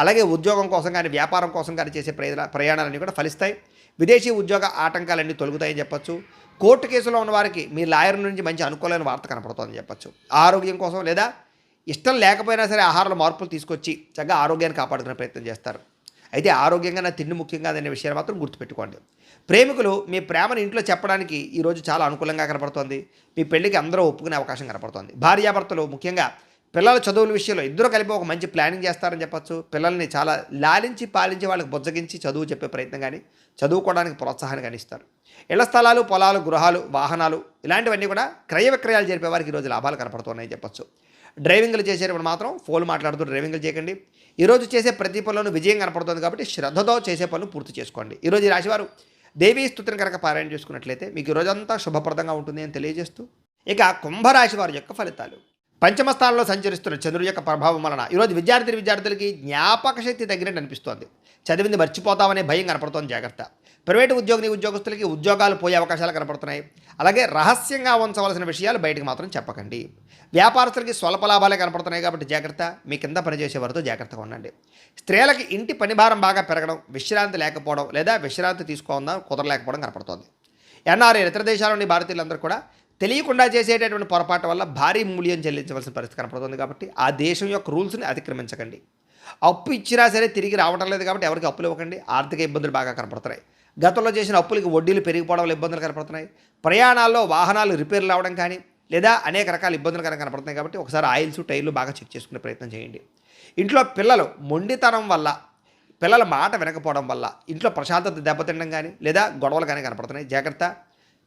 అలాగే ఉద్యోగం కోసం కానీ, వ్యాపారం కోసం కానీ చేసే ప్రయాణాలన్నీ కూడా ఫలిస్తాయి. విదేశీ ఉద్యోగ ఆటంకాలన్నీ తొలగుతాయని చెప్పచ్చు. కోర్టు కేసులో ఉన్న వారికి మీ లాయర్ నుంచి మంచి అనుకూలమైన వార్త కనపడుతుందని చెప్పచ్చు. ఆరోగ్యం కోసం లేదా ఇష్టం లేకపోయినా సరే ఆహారంలో మార్పులు తీసుకొచ్చి చక్కగా ఆరోగ్యాన్ని కాపాడుకునే ప్రయత్నం చేస్తారు. అయితే ఆరోగ్యంగా నా తిండి ముఖ్యంగా అనే విషయాన్ని మాత్రం గుర్తుపెట్టుకోండి. ప్రేమికులు మీ ప్రేమను ఇంట్లో చెప్పడానికి ఈరోజు చాలా అనుకూలంగా కనపడుతోంది. మీ పెళ్లికి అందరూ ఒప్పుకునే అవకాశం కనపడుతోంది. భార్యాభర్తలు ముఖ్యంగా పిల్లల చదువుల విషయంలో ఇద్దరు కలిపి ఒక మంచి ప్లానింగ్ చేస్తారని చెప్పచ్చు. పిల్లల్ని చాలా లాలించి పాలించి వాళ్ళకి బుజ్జగించి చదువు చెప్పే ప్రయత్నం కానీ, చదువుకోవడానికి ప్రోత్సాహాన్ని కానీ ఇస్తారు. ఇళ్ల స్థలాలు, పొలాలు, గృహాలు, వాహనాలు ఇలాంటివన్నీ కూడా క్రయ విక్రయాలు జరిపే వారికి ఈరోజు లాభాలు కనపడుతున్నాయని చెప్పచ్చు. డ్రైవింగ్లు చేసేటప్పుడు మాత్రం ఫోన్ మాట్లాడుతూ డ్రైవింగ్లు చేయకండి. ఈరోజు చేసే ప్రతి పనులను విజయం కనపడుతుంది కాబట్టి శ్రద్ధతో చేసే పనులు పూర్తి చేసుకోండి. ఈరోజు ఈ రాశివారు దేవీ స్తుతిని కనుక పారాయణ చేసుకున్నట్లయితే మీకు ఈరోజంతా శుభప్రదంగా ఉంటుంది అని తెలియజేస్తూ, ఇక కుంభరాశి వారి యొక్క ఫలితాలు. పంచమ స్థానంలో సంచరిస్తున్న చంద్రుడి యొక్క ప్రభావం వలన ఈరోజు విద్యార్థులకి జ్ఞాపక శక్తి తగ్గినట్టు అనిపిస్తోంది. చదివింది మర్చిపోతామనే భయం కనపడుతోంది. జాగ్రత్త. ప్రైవేటు ఉద్యోగస్తులకి ఉద్యోగాలు పోయే అవకాశాలు కనపడుతున్నాయి. అలాగే రహస్యంగా ఉంచవలసిన విషయాలు బయటకు మాత్రం చెప్పకండి. వ్యాపారస్తులకి స్వల్ప లాభాలే కనపడుతున్నాయి కాబట్టి జాగ్రత్త. మీ కింద పనిచేసే వారితో జాగ్రత్తగా ఉండండి. స్త్రీలకి ఇంటి పని భారం బాగా పెరగడం, విశ్రాంతి లేకపోవడం లేదా విశ్రాంతి తీసుకోవడం కుదరలేకపోవడం కనపడుతోంది. ఎన్ఆర్ఐ ఇతర దేశాల నుండి భారతీయులందరూ కూడా తెలియకుండా చేసేటటువంటి పొరపాటు వల్ల భారీ మూల్యం చెల్లించవలసిన పరిస్థితి కనపడుతుంది కాబట్టి ఆ దేశం యొక్క రూల్స్ని అతిక్రమించకండి. అప్పు ఇచ్చినా సరే తిరిగి రావటం లేదు కాబట్టి ఎవరికి అప్పులు ఇవ్వకండి. ఆర్థిక ఇబ్బందులు బాగా కనపడుతున్నాయి. గతంలో చేసిన అప్పులకి వడ్డీలు పెరిగిపోవడం వల్ల ఇబ్బందులు కనపడుతున్నాయి. ప్రయాణాల్లో వాహనాలు రిపేర్లు అవ్వడం కానీ లేదా అనేక రకాల ఇబ్బందులు కనపడుతున్నాయి కాబట్టి ఒకసారి ఆయిల్స్ టైర్లు బాగా చెక్ చేసుకునే ప్రయత్నం చేయండి. ఇంట్లో పిల్లలు మొండితనం వల్ల, పిల్లల మాట వినకపోవడం వల్ల ఇంట్లో ప్రశాంతత దెబ్బతినడం కానీ లేదా గొడవలు కానీ కనపడుతున్నాయి. జాగ్రత్త.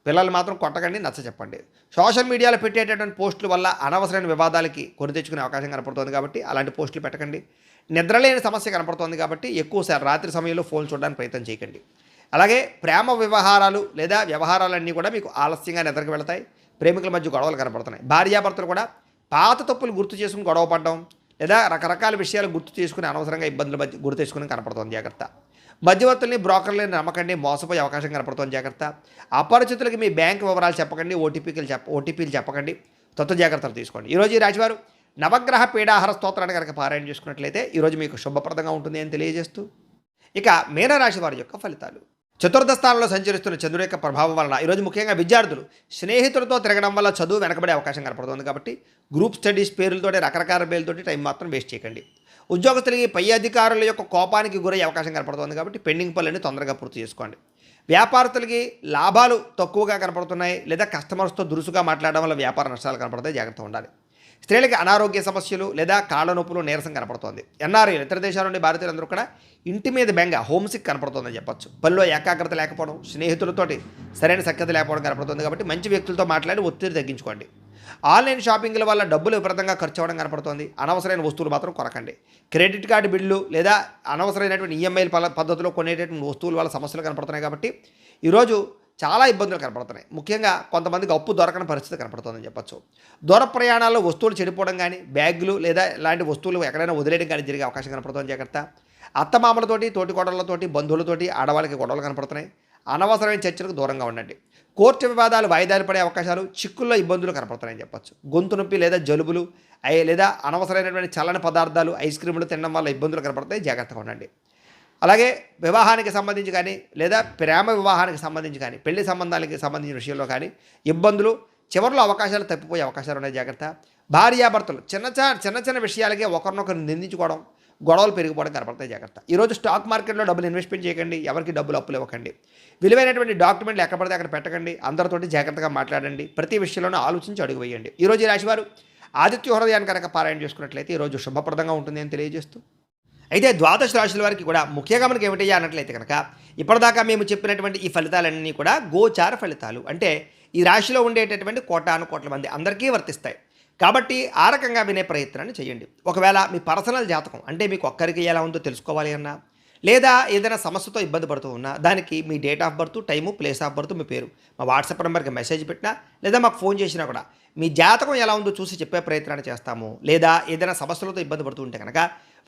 పిల్లలు మాత్రం కొట్టకండి, నచ్చ చెప్పండి. సోషల్ మీడియాలో పెట్టేటటువంటి పోస్టుల వల్ల అనవసరమైన వివాదాలకి కొని తెచ్చుకునే అవకాశం కనపడుతుంది కాబట్టి అలాంటి పోస్టులు పెట్టకండి. నిద్రలేని సమస్య కనపడుతుంది కాబట్టి ఎక్కువసారి రాత్రి సమయంలో ఫోన్ చూడడానికి ప్రయత్నం చేయకండి. అలాగే ప్రేమ వ్యవహారాలు లేదా వ్యవహారాలన్నీ కూడా మీకు ఆలస్యంగా నిద్రకు వెళతాయి. ప్రేమికుల మధ్య గొడవలు కనపడుతున్నాయి. భార్యాభర్తలు కూడా పాత తప్పులు గుర్తు చేసుకుని గొడవ పడడం లేదా రకరకాల విషయాలు గుర్తు చేసుకుని అనవసరంగా ఇబ్బందుల మధ్య గుర్తు తెచ్చుకుని కనపడుతుంది. జాగ్రత్త. మధ్యవర్తుల్ని బ్రోకర్లని నమ్మకండి, మోసపోయే అవకాశం కనపడుతుంది. జాగ్రత్త. అపరిచితులకి మీ బ్యాంక్ వివరాలు చెప్పకండి, ఓటీపీలు చెప్పకండి. జాగ్రత్తలు తీసుకోండి. ఈరోజు ఈ రాశివారు నవగ్రహ పీడాహార స్తోత్రాన్ని కనుక పారాయణ చేసుకున్నట్లయితే ఈరోజు మీకు శుభప్రదంగా ఉంటుంది అని తెలియజేస్తూ, ఇక మీనరాశి వారి యొక్క ఫలితాలు. చతుర్థ స్థానంలో సంచరిస్తున్న చంద్రుడి యొక్క ప్రభావం వలన ఈరోజు ముఖ్యంగా విద్యార్థులు స్నేహితులతో తిరగడం వల్ల చదువు వెనకబడే అవకాశం కనపడుతుంది కాబట్టి గ్రూప్ స్టడీస్ పేర్లతోటి రకరకాల పేర్లతోటి టైం మాత్రం వేస్ట్ చేయకండి. ఉద్యోగస్తులకి పై అధికారుల యొక్క కోపానికి గురయ్యే అవకాశం కనపడుతుంది కాబట్టి పెండింగ్ పనులన్నీ తొందరగా పూర్తి చేసుకోండి. వ్యాపారస్తులకి లాభాలు తక్కువగా కనపడుతున్నాయి లేదా కస్టమర్స్తో దురుసుగా మాట్లాడడం వల్ల వ్యాపార నష్టాలు కనపడతాయి. జాగ్రత్తగా ఉండాలి. స్త్రీలకి అనారోగ్య సమస్యలు లేదా కాళ్ళ నొప్పులు నీరసం కనపడుతోంది. ఎన్ఆర్ఐలు ఇతర దేశాల నుండి భారతీయులందరూ కూడా ఇంటి మీద బెంగ హోమ్సిక్ కనపడుతుందని చెప్పొచ్చు. పనిలో ఏకాగ్రత లేకపోవడం, స్నేహితులతోటి సరైన సఖ్యత లేకపోవడం కనపడుతుంది కాబట్టి మంచి వ్యక్తులతో మాట్లాడి ఒత్తిడి తగ్గించుకోండి. ఆన్లైన్ షాపింగ్ల వల్ల డబ్బులు విపరీతంగా ఖర్చు అవ్వడం కనపడుతుంది. అనవసరమైన వస్తువులు మాత్రం కొనకండి. క్రెడిట్ కార్డు బిల్లు లేదా అనవసరమైనటువంటి ఈఎంఐల పద్ధతిలో కొనేటటువంటి వస్తువుల వల్ల సమస్యలు కనపడుతున్నాయి కాబట్టి ఈరోజు చాలా ఇబ్బందులు కనపడుతున్నాయి. ముఖ్యంగా కొంతమందికి అప్పు దొరకని పరిస్థితి కనపడుతుందని చెప్పచ్చు. దూర ప్రయాణాల్లో వస్తువులు చెడిపోవడం కానీ, బ్యాగులు లేదా ఇలాంటి వస్తువులు ఎక్కడైనా వదిలేయడం కానీ జరిగే అవకాశం కనపడుతుంది. జాగ్రత్త. అత్తమామలతోటి, తోటికోడళ్లతోటి, బంధువులతోటి ఆడవాళ్ళకి గొడవలు కనపడుతున్నాయి. అనవసరమైన చర్చలకు దూరంగా ఉండండి. కోర్టు వివాదాలు వాయిదాలు పడే అవకాశాలు, చిక్కుల్లో ఇబ్బందులు కనపడుతున్నాయని చెప్పచ్చు. గొంతు నొప్పి లేదా జలుబులు లేదా అనవసరమైనటువంటి చల్లని పదార్థాలు, ఐస్ క్రీములు తినడం వల్ల ఇబ్బందులు కనపడతాయి. జాగ్రత్తగా ఉండండి. అలాగే వివాహానికి సంబంధించి కానీ లేదా ప్రేమ వివాహానికి సంబంధించి కానీ, పెళ్లి సంబంధాలకి సంబంధించిన విషయంలో కానీ ఇబ్బందులు, చివరిలో అవకాశాలు తప్పిపోయే అవకాశాలు ఉన్నాయి. జాగ్రత్త. భార్యాభర్తలు చిన్న విషయాలకే ఒకరినొకరు నిందించుకోవడం, గొడవలు పెరిగిపోవడం కనపడతాయి. జాగ్రత్త. ఈరోజు స్టాక్ మార్కెట్లో డబ్బులు ఇన్వెస్ట్మెంట్ చేయకండి. ఎవరికి డబ్బులు అప్పులు ఇవ్వకండి. విలువైనటువంటి డాక్యుమెంట్లు ఎక్కడ పడితే అక్కడ పెట్టకండి. అందరితోటి జాగ్రత్తగా మాట్లాడండి. ప్రతి విషయంలోనూ ఆలోచించి అడుగు వేయండి. ఈరోజు ఈ రాశివారు ఆదిత్య హృదయాన్ని కనుక పారాయణ చేసుకున్నట్లయితే ఈరోజు శుభప్రదంగా ఉంటుంది అని తెలియజేస్తూ, అయితే ద్వాదశ రాశుల వారికి కూడా ముఖ్యంగా మనకి ఏమిటయ్యా అన్నట్లయితే కనుక ఇప్పటిదాకా మేము చెప్పినటువంటి ఈ ఫలితాలన్నీ కూడా గోచార ఫలితాలు. అంటే ఈ రాశిలో ఉండేటటువంటి కోటాను కోట్ల మంది అందరికీ వర్తిస్తాయి. కాబట్టి ఆ రకంగా వినే ప్రయత్నాన్ని చేయండి. ఒకవేళ మీ పర్సనల్ జాతకం అంటే మీకు ఒక్కరికి ఎలా ఉందో తెలుసుకోవాలి అన్నా, లేదా ఏదైనా సమస్యతో ఇబ్బంది పడుతూ ఉన్నా దానికి మీ date of birth, time, place of birth, మీ పేరు మా వాట్సాప్ నెంబర్కి మెసేజ్ పెట్టినా లేదా మాకు ఫోన్ చేసినా కూడా మీ జాతకం ఎలా ఉందో చూసి చెప్పే ప్రయత్నాన్ని చేస్తాము. లేదా ఏదైనా సమస్యలతో ఇబ్బంది పడుతూ ఉంటే కనుక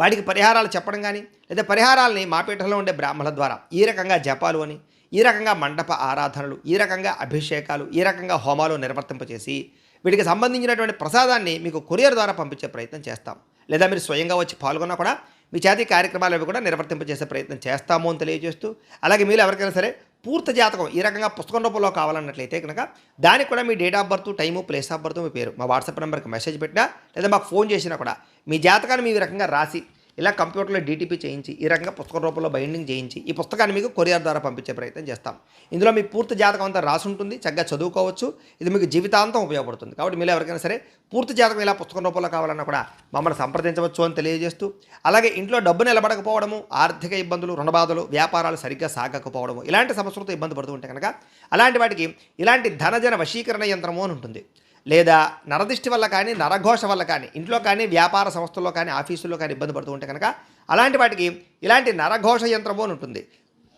వాటికి పరిహారాలు చెప్పడం కానీ లేదా పరిహారాలని మా పీఠంలో ఉండే బ్రాహ్మణుల ద్వారా ఈ రకంగా జపాలు అని, ఈ రకంగా మండప ఆరాధనలు, ఈ రకంగా అభిషేకాలు, ఈ రకంగా హోమాలు నిర్వర్తింపచేసి వీటికి సంబంధించినటువంటి ప్రసాదాన్ని మీకు కొరియర్ ద్వారా పంపించే ప్రయత్నం చేస్తాం. లేదా మీరు స్వయంగా వచ్చి పాల్గొన్నా కూడా మీ చేతి కార్యక్రమాలు అవి కూడా నిర్వర్తింపజేసే ప్రయత్నం చేస్తాము అని తెలియజేస్తూ, అలాగే మీరు ఎవరికైనా సరే పూర్తి జాతకం ఈ రకంగా పుస్తకం రూపంలో కావాలన్నట్లయితే కనుక దానికి కూడా మీ date of birth, time, place of birth, మీ పేరు మా వాట్సాప్ నెంబర్కి మెసేజ్ పెట్టినా లేదా మాకు ఫోన్ చేసినా కూడా మీ జాతకాన్ని మీ రకంగా రాసి ఇలా కంప్యూటర్లో డీటీపీ చేయించి ఈ రకంగా పుస్తకం రూపంలో బైండింగ్ చేయించి ఈ పుస్తకాన్ని మీకు కొరియర్ ద్వారా పంపించే ప్రయత్నం చేస్తాం. ఇందులో మీ పూర్తి జాతకం అంతా రాసి ఉంటుంది. చక్కగా చదువుకోవచ్చు. ఇది మీకు జీవితాంతం ఉపయోగపడుతుంది. కాబట్టి మీరు ఎవరికైనా సరే పూర్తి జాతకం ఇలా పుస్తకం రూపంలో కావాలన్నా కూడా మమ్మల్ని సంప్రదించవచ్చు అని తెలియజేస్తూ, అలాగే ఇంట్లో డబ్బు నిలబడకపోవడము, ఆర్థిక ఇబ్బందులు, రుణబాధలు, వ్యాపారాలు సరిగ్గా సాగకపోవడము ఇలాంటి సమస్యలతో ఇబ్బంది పడుతూ ఉంటే కనుక అలాంటి వాటికి ఇలాంటి ధనజన వశీకరణ యంత్రము అని ఉంటుంది. లేదా నరదిష్టి వల్ల కానీ, నరఘోష వల్ల కానీ, ఇంట్లో కానీ, వ్యాపార సంస్థల్లో కానీ, ఆఫీసుల్లో కానీ ఇబ్బంది పడుతూ ఉంటే కనుక అలాంటి వాటికి ఇలాంటి నరఘోష యంత్రము అని ఉంటుంది.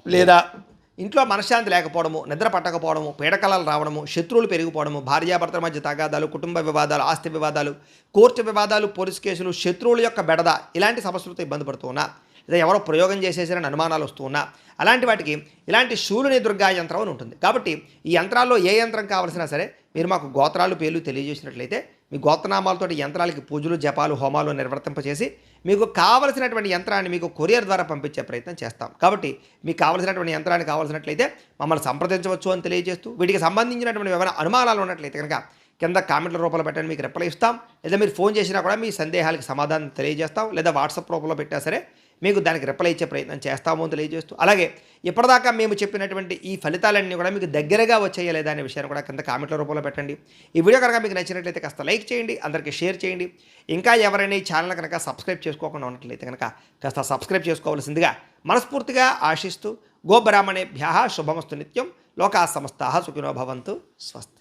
లేదా ఇంట్లో మనశ్శాంతి లేకపోవడము, నిద్ర పట్టకపోవడము, పీడకలాలు రావడము, శత్రువులు పెరిగిపోవడము, భార్యాభర్తల మధ్య తగాదాలు, కుటుంబ వివాదాలు, ఆస్తి వివాదాలు, కోర్టు వివాదాలు, పోలీస్ కేసులు, శత్రువుల యొక్క బెడద ఇలాంటి సమస్యలతో ఇబ్బంది పడుతూ ఉన్నా, లేదా ఎవరో ప్రయోగం చేసేసారని అనుమానాలు వస్తూ ఉన్నా అలాంటి వాటికి ఇలాంటి శూలుని దుర్గా యంత్రం అని ఉంటుంది. కాబట్టి ఈ యంత్రాల్లో ఏ యంత్రం కావాల్సినా సరే మీరు మాకు గోత్రాలు, పేర్లు తెలియజేసినట్లయితే మీ గోత్రనామాలతో యంత్రాలకి పూజలు, జపాలు, హోమాలు నిర్వర్తింపచేసి మీకు కావలసినటువంటి యంత్రాన్ని మీకు కొరియర్ ద్వారా పంపించే ప్రయత్నం చేస్తాం. కాబట్టి మీకు కావలసినటువంటి యంత్రాన్ని కావాల్సినట్లయితే మమ్మల్ని సంప్రదించవచ్చు అని తెలియజేస్తూ, వీటికి సంబంధించినటువంటి ఏమైనా అనుమానాలు ఉన్నట్లయితే కనుక కింద కామెంట్ల రూపంలో పెట్టండి, మీకు రిప్లై ఇస్తాం. లేదా మీరు ఫోన్ చేసినా కూడా మీ సందేహాలకు సమాధానం తెలియజేస్తాం. లేదా వాట్సాప్ రూపంలో పెట్టినా సరే మీకు దానికి రిప్లై ఇచ్చే ప్రయత్నం చేస్తాము అని తెలియజేస్తూ, అలాగే ఇప్పటిదాకా మేము చెప్పినటువంటి ఈ ఫలితాలన్నీ కూడా మీకు దగ్గరగా వచ్చాయా లేదా అనే విషయాన్ని కూడా కింద కామెంట్ల రూపంలో పెట్టండి. ఈ వీడియో కనుక మీకు నచ్చినట్లయితే కాస్త లైక్ చేయండి, అందరికీ షేర్ చేయండి. ఇంకా ఎవరైనా ఈ ఛానల్ కనుక సబ్స్క్రైబ్ చేసుకోకుండా ఉన్నట్లయితే కనుక కాస్త సబ్స్క్రైబ్ చేసుకోవాల్సిందిగా మనస్ఫూర్తిగా ఆశిస్తూ, గోబ్రాహ్మణేభ్యः శుభమస్తు నిత్యం, లోకా సమస్తాః సుఖినో భవంతు, స్వస్తి.